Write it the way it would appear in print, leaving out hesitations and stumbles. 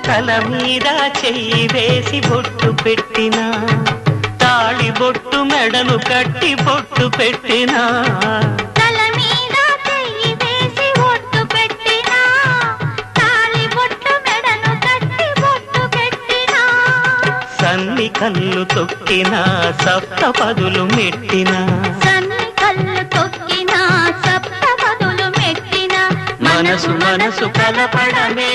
తల మీద చెయ్యి వేసి బొట్టు పెట్టినా తాళి బొట్టు మెడను కట్టి బొట్టు పెట్టినా తల మీద చెయ్యి వేసి బొట్టు పెట్టినా తాళి బొట్టు మెడను కట్టి బొట్టు పెట్టినా సన్ని కళ్ళు తొక్కినా సప్తపదులు మెట్టినా సన్ని కళ్ళు తొక్కినా సప్తపదులు మెట్టినా మనసు మనసు కలపడమే